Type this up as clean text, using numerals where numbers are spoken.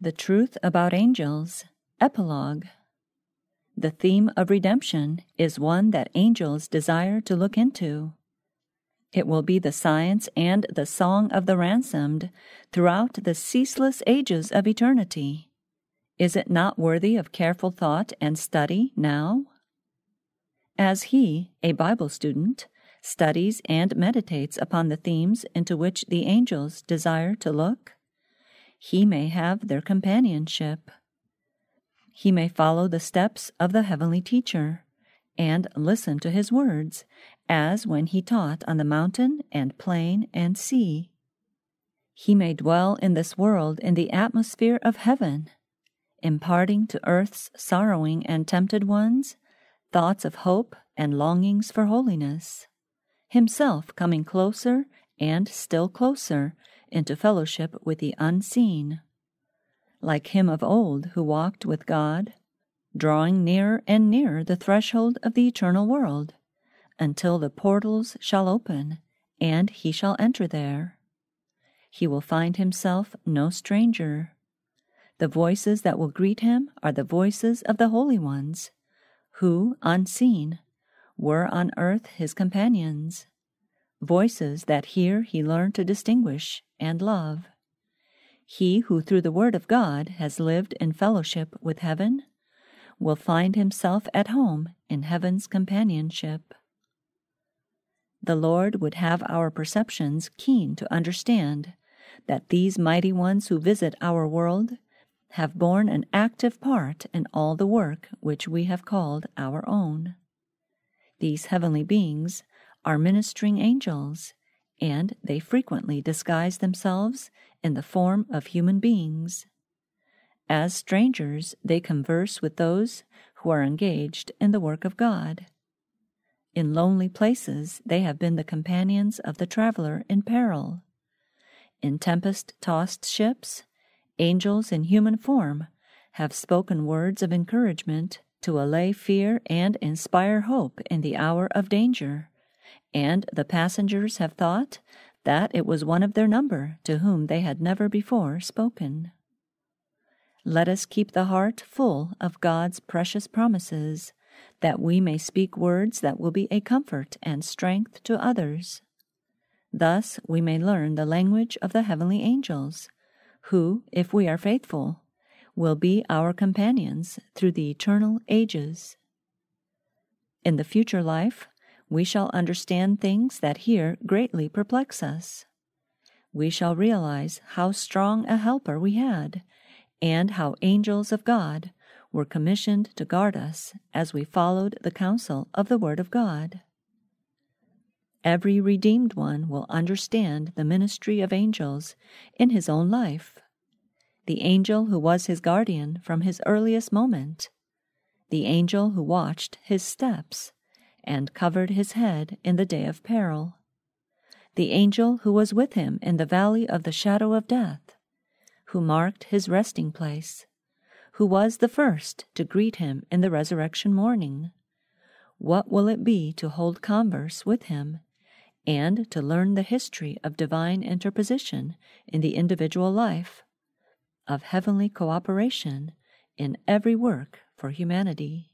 The Truth About Angels, Epilogue. The theme of redemption is one that angels desire to look into. It will be the science and the song of the ransomed throughout the ceaseless ages of eternity. Is it not worthy of careful thought and study now? As he, a Bible student, studies and meditates upon the themes into which the angels desire to look, he may have their companionship. He may follow the steps of the heavenly teacher, and listen to his words, as when he taught on the mountain and plain and sea. He may dwell in this world in the atmosphere of heaven, imparting to earth's sorrowing and tempted ones thoughts of hope and longings for holiness, himself coming closer and still closer into fellowship with the unseen, like him of old who walked with God, drawing nearer and nearer the threshold of the eternal world, until the portals shall open, and he shall enter there. He will find himself no stranger. The voices that will greet him are the voices of the holy ones, who, unseen, were on earth his companions, voices that here he learned to distinguish and love. He who through the Word of God has lived in fellowship with heaven will find himself at home in heaven's companionship. The Lord would have our perceptions keen to understand that these mighty ones who visit our world have borne an active part in all the work which we have called our own. These heavenly beings are ministering angels, and they frequently disguise themselves in the form of human beings. As strangers, they converse with those who are engaged in the work of God. In lonely places, they have been the companions of the traveler in peril. In tempest-tossed ships, angels in human form have spoken words of encouragement to allay fear and inspire hope in the hour of danger, and the passengers have thought that it was one of their number to whom they had never before spoken. Let us keep the heart full of God's precious promises, that we may speak words that will be a comfort and strength to others. Thus we may learn the language of the heavenly angels, who, if we are faithful, will be our companions through the eternal ages. In the future life, we shall understand things that here greatly perplex us. We shall realize how strong a helper we had, and how angels of God were commissioned to guard us as we followed the counsel of the Word of God. Every redeemed one will understand the ministry of angels in his own life. The angel who was his guardian from his earliest moment, the angel who watched his steps and covered his head in the day of peril, the angel who was with him in the valley of the shadow of death, who marked his resting place, who was the first to greet him in the resurrection morning. What will it be to hold converse with him, and to learn the history of divine interposition in the individual life, of heavenly cooperation in every work for humanity?